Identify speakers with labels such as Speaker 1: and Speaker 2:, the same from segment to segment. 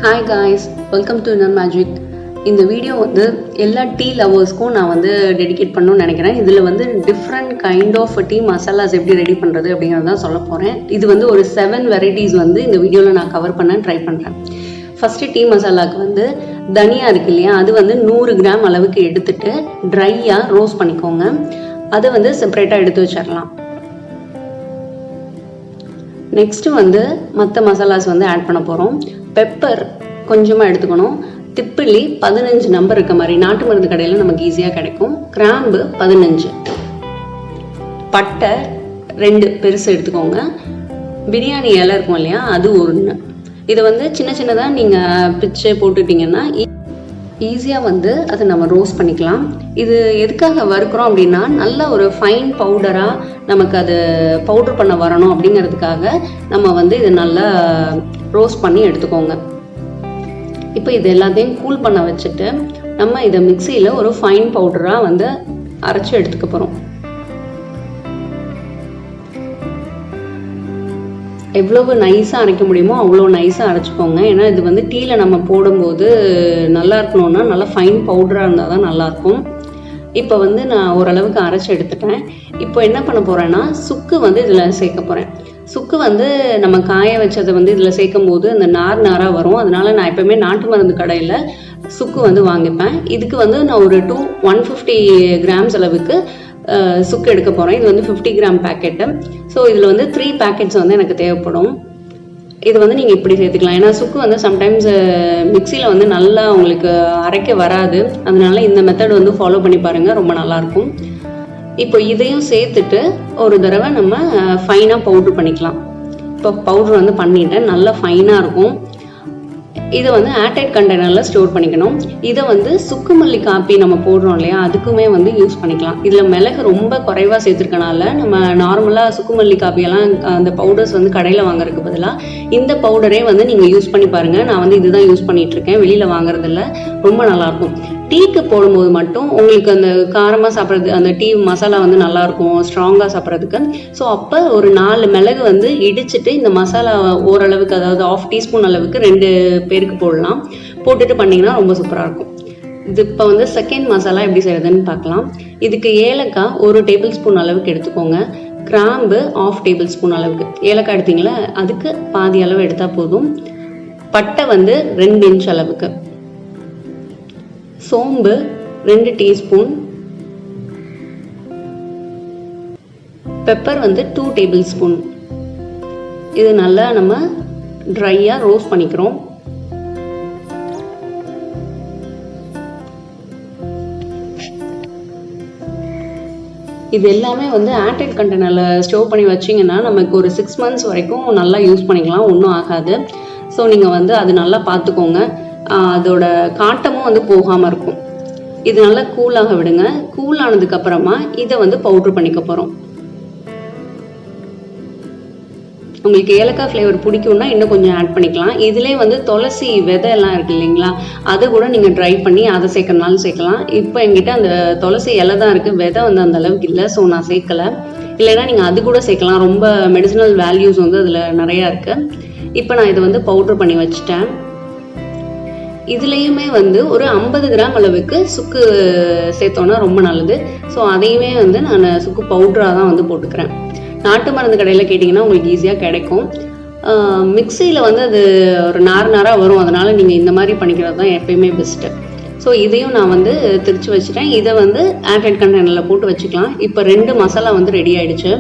Speaker 1: Hi guys, welcome to inner magic. இந்த video வந்து எல்லா டீ லவர்ஸ்க்கும் நான் வந்து டெடிகேட் பண்ணணும்னு நினைக்கிறேன். இதில் வந்து டிஃப்ரெண்ட் கைண்ட் ஆஃப் டீ மசாலாஸ் எப்படி ரெடி பண்ணுறது அப்படிங்கிறதான் சொல்ல போகிறேன். இது வந்து ஒரு 7 வெரைட்டிஸ் வந்து இந்த வீடியோவில் நான் கவர் பண்ண ட்ரை பண்ணுறேன். ஃபஸ்ட்டு டீ மசாலாவுக்கு வந்து தனியா இருக்கு இல்லையா, அது வந்து 100 கிராம் அளவுக்கு எடுத்துட்டு ட்ரையாக ரோஸ்ட் பண்ணிக்கோங்க. அதை வந்து செப்பரேட்டாக எடுத்து வச்சிடலாம். நெக்ஸ்ட்டு வந்து மற்ற மசாலாஸ் வந்து ஆட் பண்ண போகிறோம். பெப்பர் கொஞ்சமாக எடுத்துக்கணும். திப்பிலி 15 நம்பர் இருக்க மாதிரி நாட்டு மருந்து கடையில் நமக்கு ஈஸியாக கிடைக்கும். கிராம்பு 15, பட்டை 2 பெருசு எடுத்துக்கோங்க. பிரியாணி இலை இருக்கும் இல்லையா, அது 1. இதை வந்து சின்ன சின்னதாக நீங்கள் பிச்சு போட்டுட்டிங்கன்னா ஈஸியாக வந்து அதை நம்ம ரோஸ்ட் பண்ணிக்கலாம். இது எதுக்காக வறுக்கிறோம் அப்படின்னா, நல்ல ஒரு ஃபைன் பவுடராக நமக்கு அது பவுடர் பண்ண வரணும் அப்படிங்கிறதுக்காக நம்ம வந்து இதை நல்லா ரோஸ்ட் பண்ணி எடுத்துக்கோங்க. இப்போ இது எல்லாத்தையும் கூல் பண்ண வச்சுட்டு நம்ம இதை மிக்சியில் ஒரு ஃபைன் பவுடராக வந்து அரைச்சி எடுத்துக்க போகிறோம். எவ்வளவு நைஸாக அரைக்க முடியுமோ அவ்வளோ நைஸாக அரைச்சிக்கோங்க. ஏன்னா இது வந்து டீயில் நம்ம போடும்போது நல்லா இருக்கணும்னா நல்லா ஃபைன் பவுடராக இருந்தால் தான் நல்லாயிருக்கும். இப்போ வந்து நான் ஓரளவுக்கு அரைச்சி எடுத்துட்டேன். இப்போ என்ன பண்ண போகிறேன்னா, சுக்கு வந்து இதில் சேர்க்க போகிறேன். சுக்கு வந்து நம்ம காய வச்சதை வந்து இதில் சேர்க்கும் போது அந்த நாராக வரும். அதனால நான் எப்போவுமே நாட்டு மருந்து கடையில் சுக்கு வந்து வாங்கிப்பேன். இதுக்கு வந்து நான் ஒரு 150 கிராம்ஸ் அளவுக்கு சுக்கு எடுக்க போகிறேன். இது வந்து 50 கிராம் பேக்கெட்டு. ஸோ இதில் வந்து 3 பேக்கெட்ஸ் வந்து எனக்கு தேவைப்படும். இது வந்து நீங்கள் இப்படி சேர்த்துக்கலாம். ஏன்னா சுக்கு வந்து சம்டைம்ஸ் மிக்சியில் வந்து நல்லா உங்களுக்கு அரைக்க வராது. அதனால இந்த மெத்தட் வந்து ஃபாலோ பண்ணி பாருங்கள், ரொம்ப நல்லாயிருக்கும். இப்போ இதையும் சேர்த்துட்டு ஒரு தடவை நம்ம ஃபைனாக பவுட்ரு பண்ணிக்கலாம். இப்போ பவுட்ரு வந்து பண்ணிட்டேன், நல்லா ஃபைனாக இருக்கும். இதை வந்து ஏர்டைட் கண்டெய்னரில் ஸ்டோர் பண்ணிக்கணும். இதை வந்து சுக்கு மல்லி காப்பி நம்ம போடுறோம் இல்லையா, அதுக்குமே வந்து யூஸ் பண்ணிக்கலாம். இதில் மிளகு ரொம்ப குறைவாக சேர்த்துருக்கனால நம்ம நார்மலாக சுக்கு மல்லி காப்பியெல்லாம் அந்த பவுடர்ஸ் வந்து கடையில் வாங்குறதுக்கு பதிலாக இந்த பவுடரே வந்து நீங்கள் யூஸ் பண்ணி பாருங்கள். நான் வந்து இதுதான் யூஸ் பண்ணிகிட்ருக்கேன், வெளியில் வாங்குறதில்ல. ரொம்ப நல்லாயிருக்கும். டீக்கு போடும்போது மட்டும் உங்களுக்கு அந்த காரமாக சாப்பிட்றது, அந்த டீ மசாலா வந்து நல்லாயிருக்கும் ஸ்ட்ராங்காக சாப்பிட்றதுக்கு. ஸோ அப்போ ஒரு 4 மிளகு வந்து இடிச்சிட்டு இந்த மசாலா ஓரளவுக்கு, அதாவது 1/2 டீஸ்பூன் அளவுக்கு 2 பேருக்கு போடலாம். போட்டுட்டு பண்ணிங்கன்னா ரொம்ப சூப்பராக இருக்கும். இது இப்போ வந்து செகண்ட் மசாலா எப்படி செய்யறதுன்னு பார்க்கலாம். இதுக்கு ஏலக்காய் 1 டேபிள் ஸ்பூன் அளவுக்கு எடுத்துக்கோங்க. கிராம்பு 1/2 டேபிள் ஸ்பூன் அளவுக்கு. ஏலக்காய் எடுத்தீங்களா, அதுக்கு பாதி அளவு எடுத்தால் போதும். பட்டை வந்து 2 இன்ச் அளவுக்கு. சோம்பு 2 டீஸ்பூன். பெப்பர் வந்து 2 டேபிள் ஸ்பூன். இது நல்லா நம்ம ட்ரையாக ரோஸ்ட் பண்ணிக்கிறோம். இது எல்லாமே வந்து ஏர்டைட் கண்டெய்னரில் ஸ்டோர் பண்ணி வச்சிங்கன்னா நமக்கு ஒரு 6 மந்த்ஸ் வரைக்கும் நல்லா யூஸ் பண்ணிக்கலாம், ஒன்றும் ஆகாது. ஸோ நீங்கள் வந்து அது நல்லா பார்த்துக்கோங்க, அதோட காட்டமும் வந்து போகாமல் இருக்கும். இது நல்லா கூலாக விடுங்க. கூல் ஆனதுக்கப்புறமா இதை வந்து பவுட்ரு பண்ணிக்க போகிறோம். உங்களுக்கு ஏலக்காய் ஃப்ளேவர் பிடிக்கும்னா இன்னும் கொஞ்சம் ஆட் பண்ணிக்கலாம். இதிலே வந்து துளசி விதை எல்லாம் இருக்கு இல்லைங்களா, அதை கூட நீங்கள் ட்ரை பண்ணி அதை சேர்க்கறனாலும் சேர்க்கலாம். இப்போ என்கிட்ட அந்த துளசி இலை தான் இருக்குது, விதை வந்து அந்த அளவுக்கு இல்லை, ஸோ நான் சேர்க்கலை. இல்லைன்னா நீங்கள் அது கூட சேர்க்கலாம். ரொம்ப மெடிசினல் வேல்யூஸ் வந்து அதில் நிறையா இருக்குது. இப்போ நான் இதை வந்து பவுட்ரு பண்ணி வச்சுட்டேன். இதுலேயுமே வந்து ஒரு 50 கிராம் அளவுக்கு சுக்கு சேர்த்தோன்னா ரொம்ப நல்லது. ஸோ அதையுமே வந்து நான் சுக்கு பவுட்ராக தான் வந்து போட்டுக்கிறேன். நாட்டு மருந்து கடையில் கேட்டிங்கன்னா உங்களுக்கு ஈஸியாக கிடைக்கும். மிக்சியில் வந்து அது ஒரு நாராக வரும். அதனால் நீங்கள் இந்த மாதிரி பண்ணிக்கிறது தான் எப்பயுமே பெஸ்ட்டு. ஸோ இதையும் நான் வந்து திரிச்சு வச்சுட்டேன். இதை வந்து ஏர்டைட் கண்டெய்னரில் போட்டு வச்சுக்கலாம். இப்போ 2 மசாலா வந்து ரெடி ஆகிடுச்சு.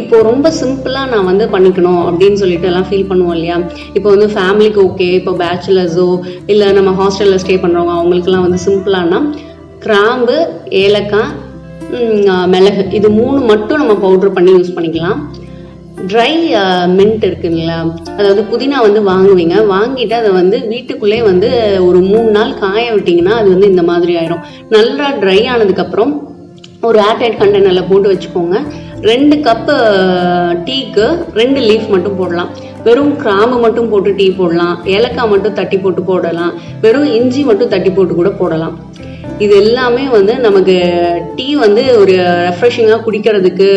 Speaker 1: இப்போது ரொம்ப சிம்பிளாக நான் வந்து பண்ணிக்கணும் அப்படின்னு சொல்லிட்டு எல்லாம் ஃபீல் பண்ணுவோம் இல்லையா. இப்போ வந்து ஃபேமிலிக்கு ஓகே, இப்போ பேச்சுலர்ஸோ இல்லை நம்ம ஹாஸ்டலில் ஸ்டே பண்ணுறவங்க அவங்களுக்குலாம் வந்து சிம்பிளானா கிராம்பு, ஏலக்காய், மிளகு, இது 3 மட்டும் நம்ம பவுட்ரு பண்ணி யூஸ் பண்ணிக்கலாம். ட்ரை மின்ட் இருக்குங்களா, அதாவது புதினா வந்து வாங்குவீங்க, வாங்கிட்டு அதை வந்து வீட்டுக்குள்ளே வந்து ஒரு 3 நாள் காய விட்டிங்கன்னா அது வந்து இந்த மாதிரி ஆயிரும். நல்லா ட்ரை ஆனதுக்கப்புறம் ஒரு ஏர்டைட் கண்டெய்னரில் போட்டு வச்சுக்கோங்க. 2 கப்பு டீக்கு 2 லீஃப் மட்டும் போடலாம். வெறும் கிராம்பு மட்டும் போட்டு டீ போடலாம். ஏலக்காய் மட்டும் தட்டி போட்டு போடலாம். வெறும் இஞ்சி மட்டும் தட்டி போட்டு கூட போடலாம். இது எல்லாமே வந்து நமக்கு டீ வந்து ஒரு ரெஃப்ரெஷிங்காக குடிக்கிறதுக்கு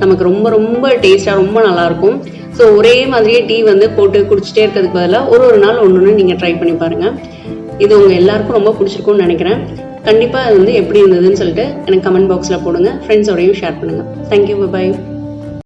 Speaker 1: நமக்கு ரொம்ப ரொம்ப டேஸ்ட்டாக ரொம்ப நல்லாயிருக்கும். ஸோ ஒரே மாதிரியே டீ வந்து போட்டு குடிச்சிட்டே இருக்கிறதுக்கு பதிலாக ஒரு நாள் ஒன்று நீங்கள் ட்ரை பண்ணி பாருங்கள். இது உங்கள் எல்லாருக்கும் ரொம்ப பிடிச்சிருக்கும்னு நினைக்கிறேன். கண்டிப்பாக அது வந்து எப்படி இருந்ததுன்னு சொல்லிட்டு எனக்கு கமெண்ட் பாக்ஸில் போடுங்க. ஃப்ரெண்ட்ஸோடையும் ஷேர் பண்ணுங்கள். Thank you, by.